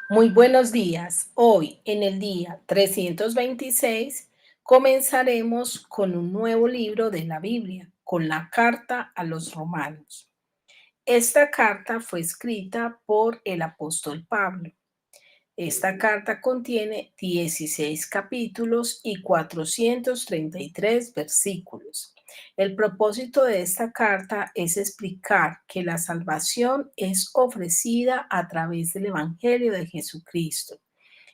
Muy buenos días. Hoy, en el día 326, comenzaremos con un nuevo libro de la Biblia, con la carta a los romanos. Esta carta fue escrita por el apóstol Pablo. Esta carta contiene 16 capítulos y 433 versículos. El propósito de esta carta es explicar que la salvación es ofrecida a través del Evangelio de Jesucristo.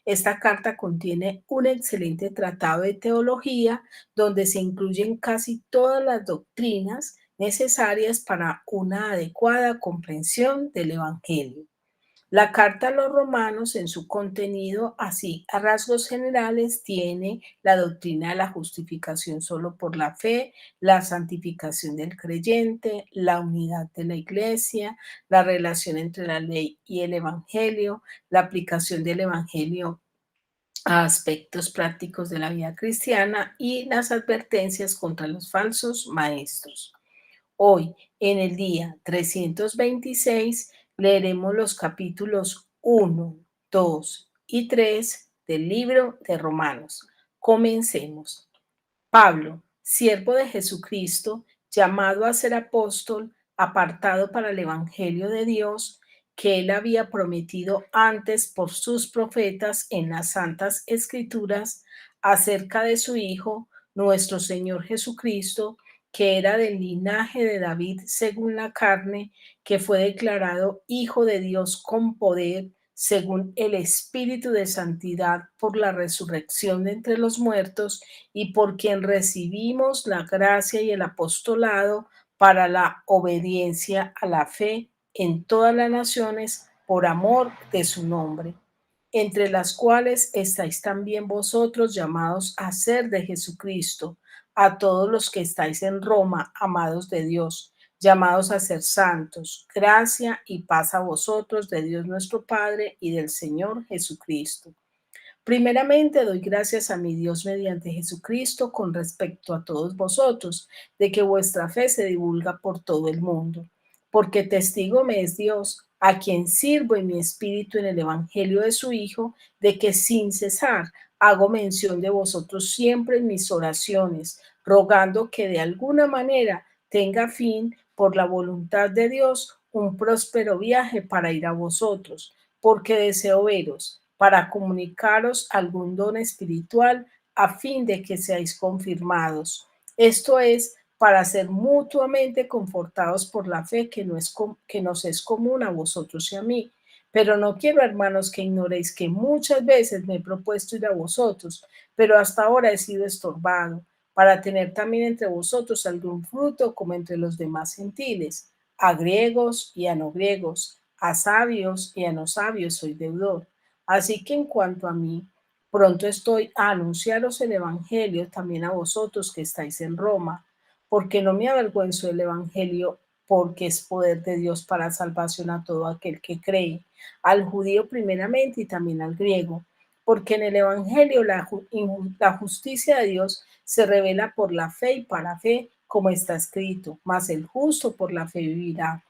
Esta carta contiene un excelente tratado de teología donde se incluyen casi todas las doctrinas necesarias para una adecuada comprensión del Evangelio. La carta a los romanos en su contenido, así a rasgos generales, tiene la doctrina de la justificación solo por la fe, la santificación del creyente, la unidad de la iglesia, la relación entre la ley y el evangelio, la aplicación del evangelio a aspectos prácticos de la vida cristiana y las advertencias contra los falsos maestros. Hoy, en el día 326, leeremos los capítulos 1, 2 y 3 del libro de Romanos. Comencemos. Pablo, siervo de Jesucristo, llamado a ser apóstol, apartado para el Evangelio de Dios, que él había prometido antes por sus profetas en las Santas Escrituras acerca de su Hijo, nuestro Señor Jesucristo, que era del linaje de David según la carne, que fue declarado Hijo de Dios con poder, según el Espíritu de Santidad, por la resurrección de entre los muertos, y por quien recibimos la gracia y el apostolado para la obediencia a la fe en todas las naciones por amor de su nombre, entre las cuales estáis también vosotros llamados a ser de Jesucristo, a todos los que estáis en Roma, amados de Dios, llamados a ser santos, gracia y paz a vosotros de Dios nuestro Padre y del Señor Jesucristo. Primeramente doy gracias a mi Dios mediante Jesucristo con respecto a todos vosotros, de que vuestra fe se divulga por todo el mundo, porque testigo me es Dios, a quien sirvo en mi espíritu en el Evangelio de su Hijo, de que sin cesar hago mención de vosotros siempre en mis oraciones, rogando que de alguna manera tenga fin, por la voluntad de Dios, un próspero viaje para ir a vosotros, porque deseo veros para comunicaros algún don espiritual a fin de que seáis confirmados. Esto es, para ser mutuamente confortados por la fe que nos es común a vosotros y a mí. Pero no quiero, hermanos, que ignoréis que muchas veces me he propuesto ir a vosotros, pero hasta ahora he sido estorbado, para tener también entre vosotros algún fruto como entre los demás gentiles, a griegos y a no griegos, a sabios y a no sabios soy deudor. Así que en cuanto a mí, pronto estoy a anunciaros el Evangelio también a vosotros que estáis en Roma, porque no me avergüenzo del Evangelio, porque es poder de Dios para salvación a todo aquel que cree, al judío primeramente y también al griego, porque en el Evangelio la justicia de Dios se revela por la fe y para fe, como está escrito, mas el justo por la fe vivirá,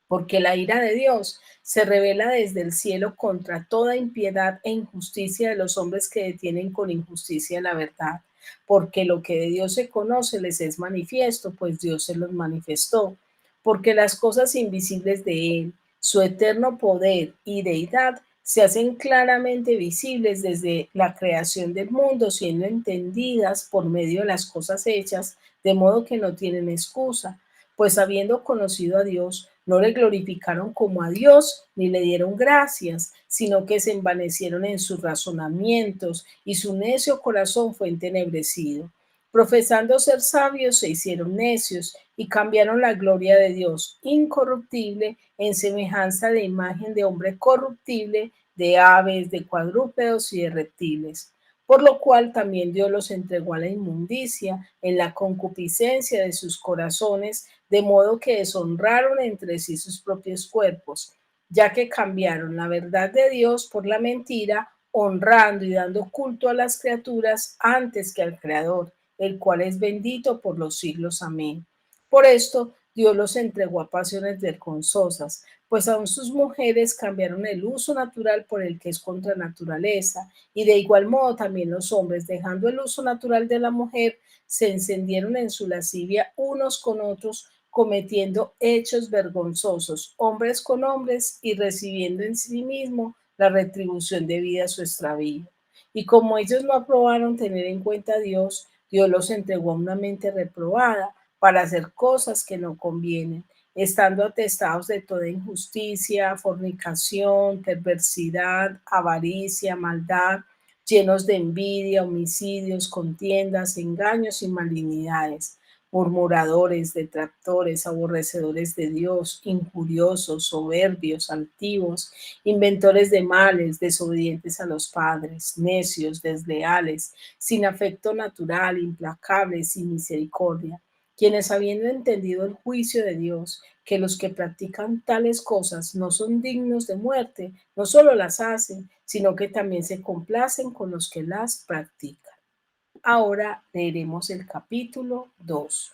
porque la ira de Dios se revela desde el cielo contra toda impiedad e injusticia de los hombres que detienen con injusticia la verdad, porque lo que de Dios se conoce les es manifiesto, pues Dios se los manifestó, porque las cosas invisibles de Él, su eterno poder y deidad, se hacen claramente visibles desde la creación del mundo, siendo entendidas por medio de las cosas hechas, de modo que no tienen excusa, pues habiendo conocido a Dios, no le glorificaron como a Dios ni le dieron gracias, sino que se envanecieron en sus razonamientos y su necio corazón fue entenebrecido. Profesando ser sabios, se hicieron necios y cambiaron la gloria de Dios incorruptible en semejanza de imagen de hombre corruptible, de aves, de cuadrúpedos y de reptiles. Por lo cual también Dios los entregó a la inmundicia en la concupiscencia de sus corazones, de modo que deshonraron entre sí sus propios cuerpos, ya que cambiaron la verdad de Dios por la mentira, honrando y dando culto a las criaturas antes que al Creador, el cual es bendito por los siglos. Amén. Por esto Dios los entregó a pasiones vergonzosas, pues aún sus mujeres cambiaron el uso natural por el que es contra naturaleza, y de igual modo también los hombres, dejando el uso natural de la mujer, se encendieron en su lascivia unos con otros, cometiendo hechos vergonzosos, hombres con hombres, y recibiendo en sí mismo la retribución debida a su extravío. Y como ellos no aprobaron tener en cuenta a Dios, Dios los entregó a una mente reprobada para hacer cosas que no convienen, estando atestados de toda injusticia, fornicación, perversidad, avaricia, maldad, llenos de envidia, homicidios, contiendas, engaños y malignidades, murmuradores, detractores, aborrecedores de Dios, injuriosos, soberbios, altivos, inventores de males, desobedientes a los padres, necios, desleales, sin afecto natural, implacables, sin misericordia, quienes habiendo entendido el juicio de Dios, que los que practican tales cosas no son dignos de muerte, no solo las hacen, sino que también se complacen con los que las practican. Ahora leeremos el capítulo 2.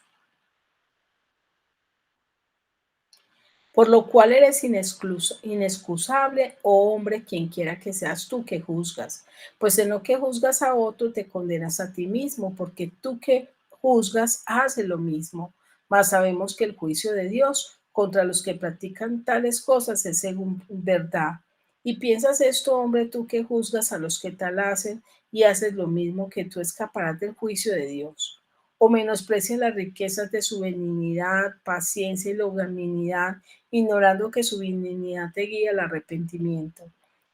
Por lo cual eres inexcusable, oh hombre, quien quiera que seas tú que juzgas, pues en lo que juzgas a otro te condenas a ti mismo, porque tú que juzgas haces lo mismo. Mas sabemos que el juicio de Dios contra los que practican tales cosas es según verdad. Y piensas esto, hombre, tú que juzgas a los que tal hacen y haces lo mismo, que tú escaparás del juicio de Dios. O menosprecias las riquezas de su benignidad, paciencia y longanimidad, ignorando que su benignidad te guía al arrepentimiento.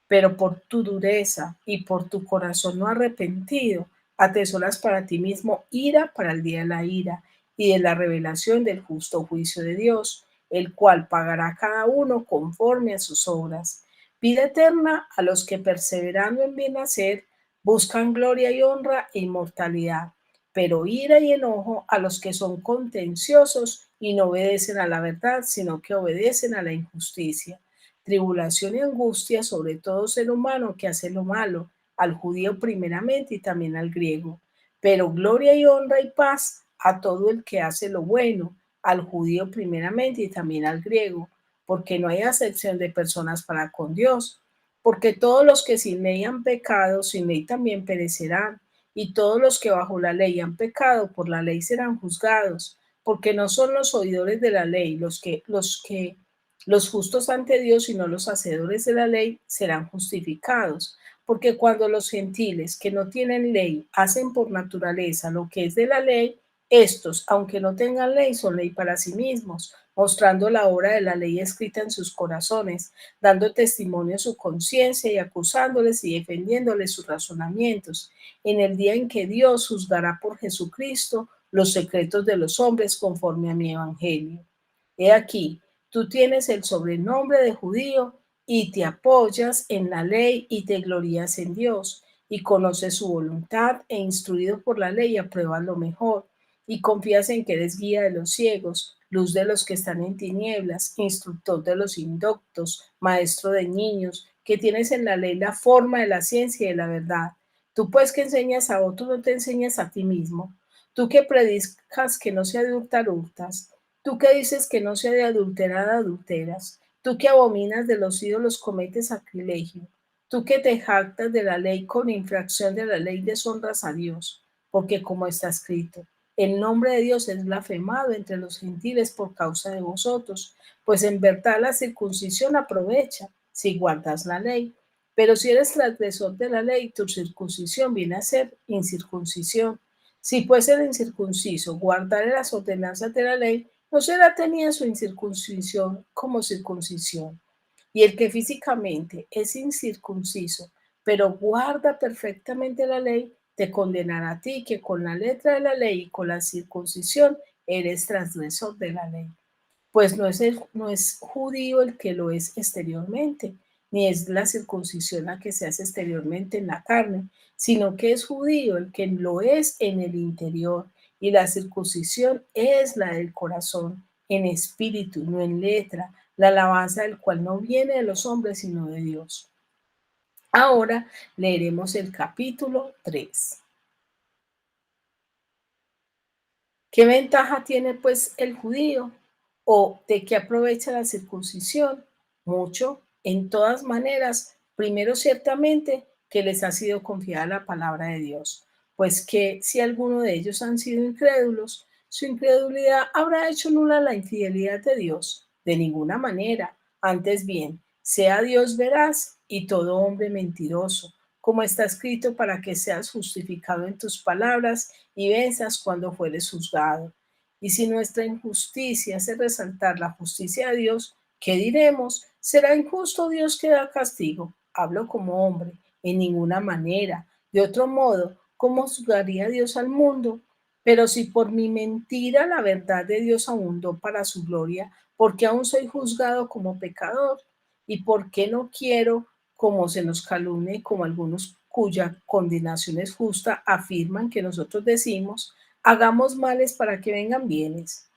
Pero por tu dureza y por tu corazón no arrepentido, atesoras para ti mismo ira para el día de la ira y de la revelación del justo juicio de Dios, el cual pagará a cada uno conforme a sus obras. Vida eterna a los que perseverando en bien hacer buscan gloria y honra e inmortalidad, pero ira y enojo a los que son contenciosos y no obedecen a la verdad, sino que obedecen a la injusticia. Tribulación y angustia sobre todo ser humano que hace lo malo, al judío primeramente y también al griego. Pero gloria y honra y paz a todo el que hace lo bueno, al judío primeramente y también al griego, porque no hay acepción de personas para con Dios, porque todos los que sin ley han pecado, sin ley también perecerán, y todos los que bajo la ley han pecado, por la ley serán juzgados, porque no son los oidores de la ley los justos ante Dios, sino los hacedores de la ley serán justificados. Porque cuando los gentiles que no tienen ley hacen por naturaleza lo que es de la ley, estos, aunque no tengan ley, son ley para sí mismos, mostrando la obra de la ley escrita en sus corazones, dando testimonio a su conciencia y acusándoles y defendiéndoles sus razonamientos, en el día en que Dios juzgará por Jesucristo los secretos de los hombres conforme a mi evangelio. He aquí, tú tienes el sobrenombre de judío y te apoyas en la ley y te glorías en Dios y conoces su voluntad e instruido por la ley apruebas lo mejor y confías en que eres guía de los ciegos, luz de los que están en tinieblas, instructor de los indoctos, maestro de niños, que tienes en la ley la forma de la ciencia y de la verdad. Tú pues que enseñas a otros no te enseñas a ti mismo. Tú que predicas que no se adulta, hurtas. Tú que dices que no se ha de adulterar, adulteras. Tú que abominas de los ídolos, cometes sacrilegio. Tú que te jactas de la ley, con infracción de la ley deshonras a Dios. Porque como está escrito, el nombre de Dios es blasfemado entre los gentiles por causa de vosotros, pues en verdad la circuncisión aprovecha si guardas la ley. Pero si eres transgresor de la ley, tu circuncisión viene a ser incircuncisión. Si pues el incircunciso guardare las ordenanzas de la ley, no será tenida su incircuncisión como circuncisión. Y el que físicamente es incircunciso, pero guarda perfectamente la ley, te condenará a ti que con la letra de la ley y con la circuncisión eres transgresor de la ley. Pues no es judío el que lo es exteriormente, ni es la circuncisión la que se hace exteriormente en la carne, sino que es judío el que lo es en el interior, y la circuncisión es la del corazón, en espíritu, no en letra, la alabanza del cual no viene de los hombres, sino de Dios. Ahora leeremos el capítulo 3. ¿Qué ventaja tiene pues el judío? ¿O de qué aprovecha la circuncisión? Mucho, en todas maneras, primero ciertamente que les ha sido confiada la palabra de Dios, pues que si alguno de ellos han sido incrédulos, su incredulidad habrá hecho nula la infidelidad de Dios. De ninguna manera, antes bien, sea Dios veraz y todo hombre mentiroso, como está escrito, para que seas justificado en tus palabras y venzas cuando fueres juzgado. Y si nuestra injusticia hace resaltar la justicia de Dios, ¿qué diremos? ¿Será injusto Dios que da castigo? Hablo como hombre, en ninguna manera. De otro modo, ¿cómo juzgaría Dios al mundo? Pero si por mi mentira la verdad de Dios abundó para su gloria, ¿por qué aún soy juzgado como pecador? ¿Y por qué no quiero, como se nos calumnie, como algunos cuya condenación es justa, afirman que nosotros decimos, hagamos males para que vengan bienes?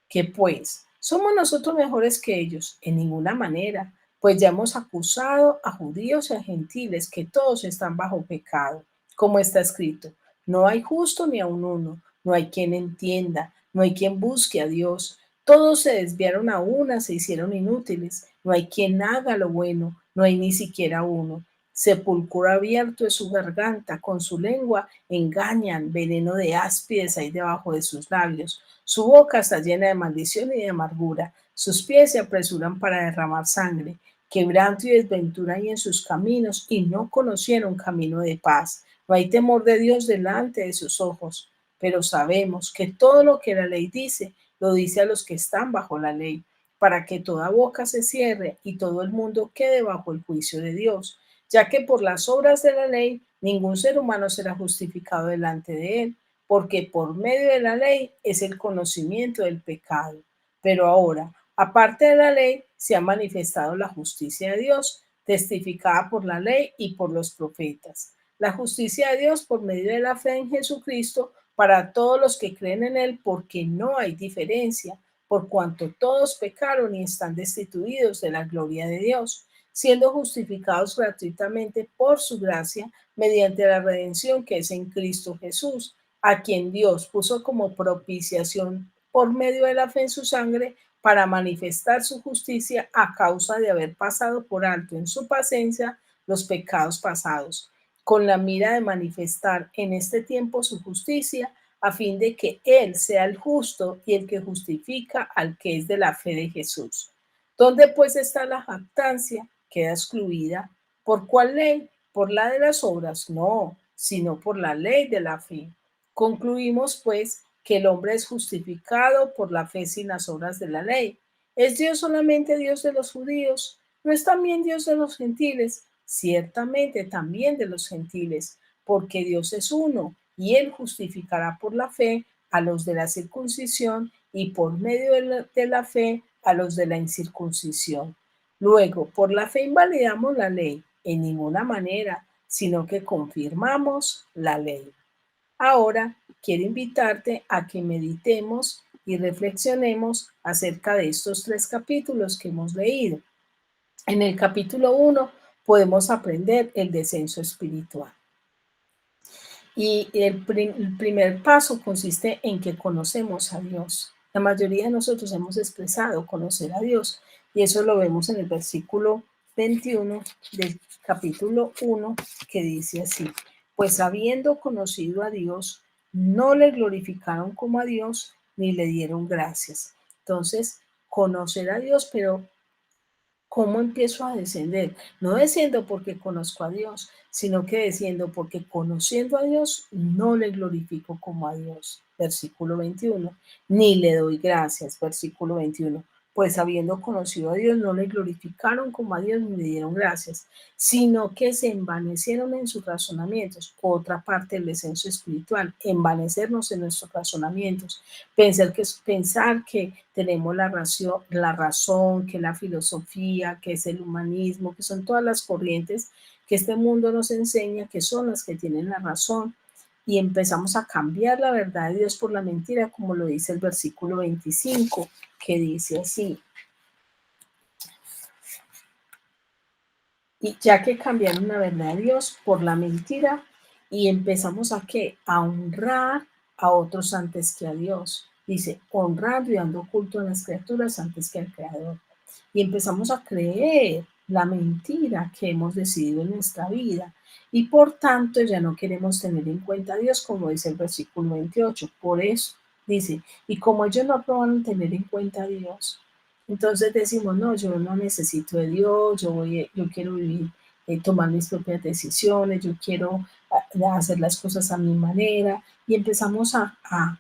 ¿Qué pues? ¿Somos nosotros mejores que ellos? En ninguna manera, pues ya hemos acusado a judíos y a gentiles que todos están bajo pecado, como está escrito, no hay justo ni aun uno, no hay quien entienda, no hay quien busque a Dios, todos se desviaron a una, se hicieron inútiles, no hay quien haga lo bueno, no hay ni siquiera uno. Sepulcro abierto es su garganta, con su lengua engañan, veneno de áspides hay debajo de sus labios. Su boca está llena de maldición y de amargura. Sus pies se apresuran para derramar sangre. Quebranto y desventura hay en sus caminos y no conocieron camino de paz. No hay temor de Dios delante de sus ojos. Pero sabemos que todo lo que la ley dice, lo dice a los que están bajo la ley, para que toda boca se cierre y todo el mundo quede bajo el juicio de Dios, ya que por las obras de la ley ningún ser humano será justificado delante de él, porque por medio de la ley es el conocimiento del pecado. Pero ahora, aparte de la ley, se ha manifestado la justicia de Dios, testificada por la ley y por los profetas. La justicia de Dios por medio de la fe en Jesucristo para todos los que creen en Él, porque no hay diferencia, por cuanto todos pecaron y están destituidos de la gloria de Dios, siendo justificados gratuitamente por su gracia mediante la redención que es en Cristo Jesús, a quien Dios puso como propiciación por medio de la fe en su sangre para manifestar su justicia a causa de haber pasado por alto en su paciencia los pecados pasados, con la mira de manifestar en este tiempo su justicia, a fin de que Él sea el justo y el que justifica al que es de la fe de Jesús. ¿Dónde pues está la jactancia? Queda excluida. ¿Por cuál ley? ¿Por la de las obras? No, sino por la ley de la fe. Concluimos, pues, que el hombre es justificado por la fe sin las obras de la ley. ¿Es Dios solamente Dios de los judíos? ¿No es también Dios de los gentiles? Ciertamente también de los gentiles, porque Dios es uno, y Él justificará por la fe a los de la circuncisión y por medio de la fe a los de la incircuncisión. Luego, por la fe invalidamos la ley, en ninguna manera, sino que confirmamos la ley. Ahora quiero invitarte a que meditemos y reflexionemos acerca de estos tres capítulos que hemos leído. En el capítulo 1 podemos aprender el descenso espiritual. Y el primer paso consiste en que conocemos a Dios. La mayoría de nosotros hemos expresado conocer a Dios y eso lo vemos en el versículo 21 del capítulo 1 que dice así, pues habiendo conocido a Dios, no le glorificaron como a Dios ni le dieron gracias. Entonces, conocer a Dios, pero ¿cómo empiezo a descender? No desciendo porque conozco a Dios, sino que desciendo porque conociendo a Dios no le glorifico como a Dios. Versículo 21. Ni le doy gracias. Versículo 21. Pues habiendo conocido a Dios no le glorificaron como a Dios ni le dieron gracias, sino que se envanecieron en sus razonamientos. Otra parte del descenso espiritual, envanecernos en nuestros razonamientos. Pensar que tenemos la razón, que la filosofía, que es el humanismo, que son todas las corrientes que este mundo nos enseña, que son las que tienen la razón, y empezamos a cambiar la verdad de Dios por la mentira, como lo dice el versículo 25, que dice así, y ya que cambiaron la verdad de Dios por la mentira, y empezamos a qué? A honrar a otros antes que a Dios. Dice, honrando y dando culto a las criaturas antes que al Creador. y empezamos a creer la mentira que hemos decidido en nuestra vida. Y por tanto ya no queremos tener en cuenta a Dios, como dice el versículo 28. Por eso dice, y como ellos no aprobaron tener en cuenta a Dios, entonces decimos, no, yo no necesito de Dios, yo quiero vivir, tomar mis propias decisiones, yo quiero hacer las cosas a mi manera, y empezamos a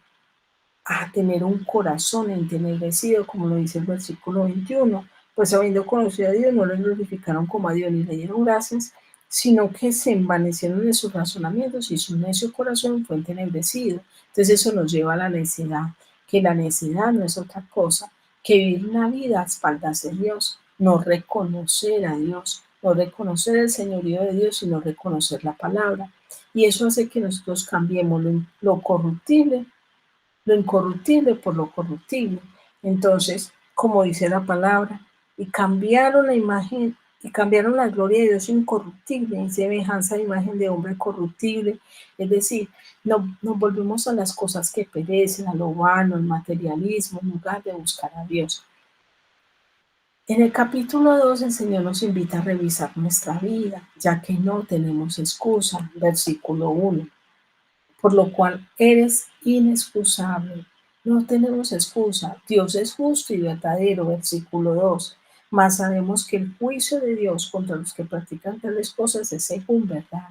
tener un corazón entenebrecido, como lo dice el versículo 21, pues habiendo conocido a Dios, no le glorificaron como a Dios ni le dieron gracias, sino que se envanecieron en sus razonamientos y su necio corazón fue entenebrecido. Entonces eso nos lleva a la necedad, que la necedad no es otra cosa que vivir una vida a espaldas de Dios, no reconocer a Dios, no reconocer el señorío de Dios, sino reconocer la palabra. Y eso hace que nosotros cambiemos lo corruptible, lo incorruptible por lo corruptible. Entonces, como dice la palabra, y cambiaron la imagen, y cambiaron la gloria de Dios incorruptible en semejanza de imagen de hombre corruptible. Es decir, nos volvemos a las cosas que perecen, a lo vano, al materialismo, en lugar de buscar a Dios. En el capítulo 2 el Señor nos invita a revisar nuestra vida, ya que no tenemos excusa. Versículo 1, por lo cual eres inexcusable. No tenemos excusa. Dios es justo y verdadero, versículo 2. Mas sabemos que el juicio de Dios contra los que practican tales cosas es según verdad.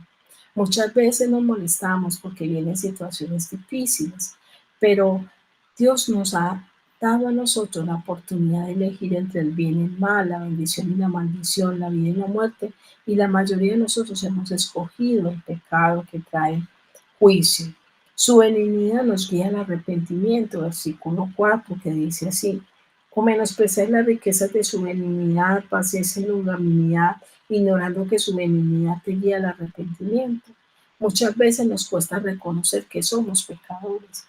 Muchas veces nos molestamos porque vienen situaciones difíciles, pero Dios nos ha dado a nosotros la oportunidad de elegir entre el bien y el mal, la bendición y la maldición, la vida y la muerte, y la mayoría de nosotros hemos escogido el pecado que trae juicio. Su benignidad nos guía al arrepentimiento, versículo 4, que dice así: o menospreciar las riquezas de su benignidad, paciencia y longanimidad, ignorando que su benignidad te guía al arrepentimiento. Muchas veces nos cuesta reconocer que somos pecadores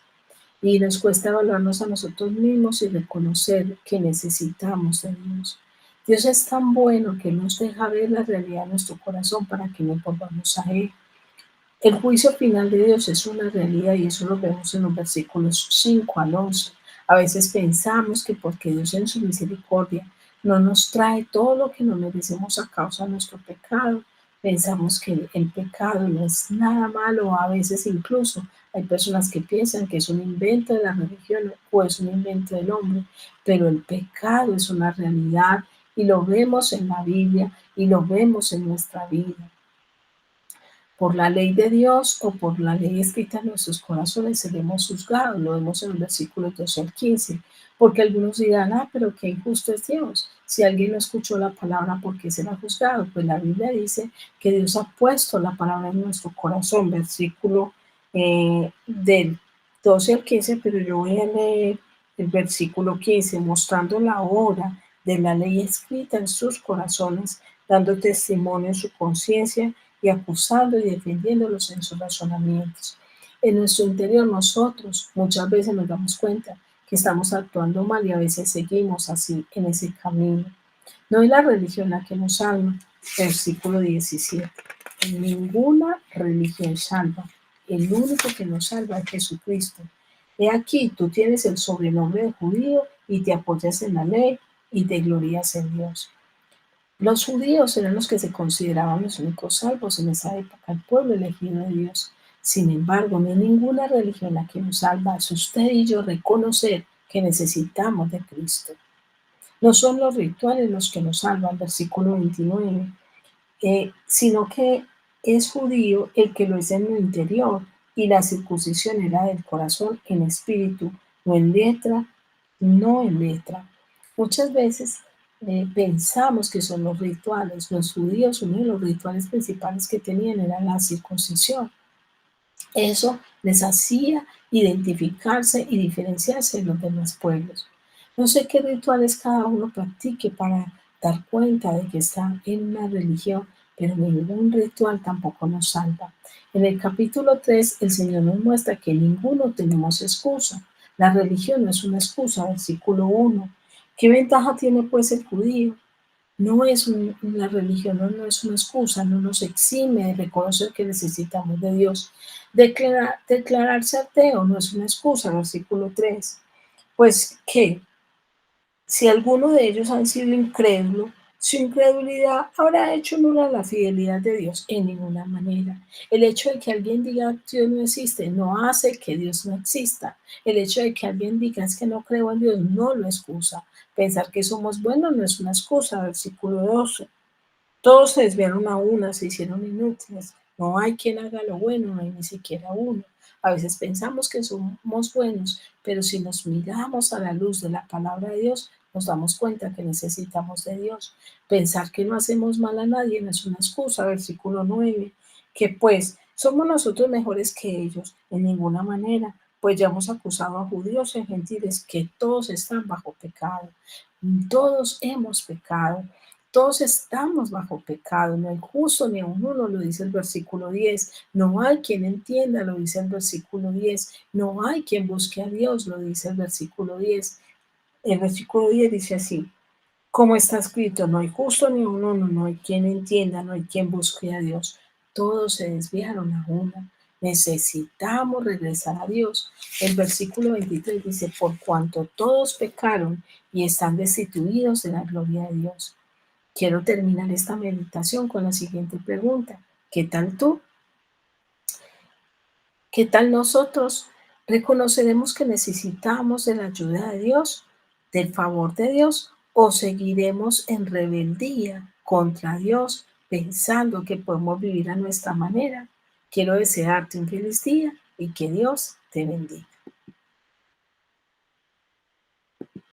y nos cuesta evaluarnos a nosotros mismos y reconocer que necesitamos de Dios. Dios es tan bueno que nos deja ver la realidad de nuestro corazón para que nos volvamos a Él. El juicio final de Dios es una realidad y eso lo vemos en los versículos 5 al 11. A veces pensamos que porque Dios en su misericordia no nos trae todo lo que nos merecemos a causa de nuestro pecado, pensamos que el pecado no es nada malo. A veces incluso hay personas que piensan que es un invento de la religión o es un invento del hombre, pero el pecado es una realidad y lo vemos en la Biblia y lo vemos en nuestra vida. Por la ley de Dios o por la ley escrita en nuestros corazones seremos juzgados. Lo vemos en el versículo 12 al 15. Porque algunos dirán, pero qué injusto es Dios. Si alguien no escuchó la palabra, ¿por qué será juzgado? Pues la Biblia dice que Dios ha puesto la palabra en nuestro corazón. Versículo del 12 al 15, pero yo voy a leer el versículo 15, mostrando la obra de la ley escrita en sus corazones, dando testimonio en su conciencia y acusando y defendiéndolos en sus razonamientos. En nuestro interior nosotros muchas veces nos damos cuenta que estamos actuando mal y a veces seguimos así en ese camino. No es la religión la que nos salva. Versículo 17. Ninguna religión salva. El único que nos salva es Jesucristo. He aquí, tú tienes el sobrenombre de judío y te apoyas en la ley y te glorías en Dios. Los judíos eran los que se consideraban los únicos salvos en esa época, el pueblo elegido de Dios. Sin embargo, no hay ninguna religión la que nos salva. Es usted y yo reconocer que necesitamos de Cristo. No son los rituales los que nos salvan, versículo 29, sino que es judío el que lo es en lo interior, y la circuncisión era del corazón en espíritu, no en letra, no en letra. Muchas veces pensamos que son los rituales. Los judíos, uno de los rituales principales que tenían era la circuncisión. Eso les hacía identificarse y diferenciarse de los demás pueblos. No sé qué rituales cada uno practique para dar cuenta de que está en una religión, pero ningún ritual tampoco nos salva. En el capítulo 3, el Señor nos muestra que ninguno tenemos excusa. La religión no es una excusa, versículo 1. ¿Qué ventaja tiene pues el judío? No es la religión, no es una excusa, no nos exime de reconocer que necesitamos de Dios. Declararse ateo no es una excusa, versículo 3. Pues, ¿qué? Si alguno de ellos han sido incrédulo, su incredulidad habrá hecho nula la fidelidad de Dios en ninguna manera. El hecho de que alguien diga que Dios no existe no hace que Dios no exista. El hecho de que alguien diga es que no creo en Dios no lo excusa. Pensar que somos buenos no es una excusa. Versículo 12. Todos se desviaron a una, se hicieron inútiles. No hay quien haga lo bueno, no hay ni siquiera uno. A veces pensamos que somos buenos, pero si nos miramos a la luz de la palabra de Dios, nos damos cuenta que necesitamos de Dios. Pensar que no hacemos mal a nadie no es una excusa. Versículo 9. Que pues somos nosotros mejores que ellos, en ninguna manera, pues ya hemos acusado a judíos y a gentiles que todos están bajo pecado. Todos hemos pecado. Todos estamos bajo pecado, no hay justo ni a uno, lo dice el versículo 10. No hay quien entienda, lo dice el versículo 10. No hay quien busque a Dios, lo dice el versículo 10. El versículo 10 dice así, como está escrito, no hay justo ni a uno, no hay quien entienda, no hay quien busque a Dios. Todos se desviaron a una. Necesitamos regresar a Dios. El versículo 23 dice, por cuanto todos pecaron y están destituidos de la gloria de Dios. Quiero terminar esta meditación con la siguiente pregunta. ¿Qué tal tú? ¿Qué tal nosotros? ¿Reconoceremos que necesitamos de la ayuda de Dios, del favor de Dios, o seguiremos en rebeldía contra Dios, pensando que podemos vivir a nuestra manera? Quiero desearte un feliz día y que Dios te bendiga.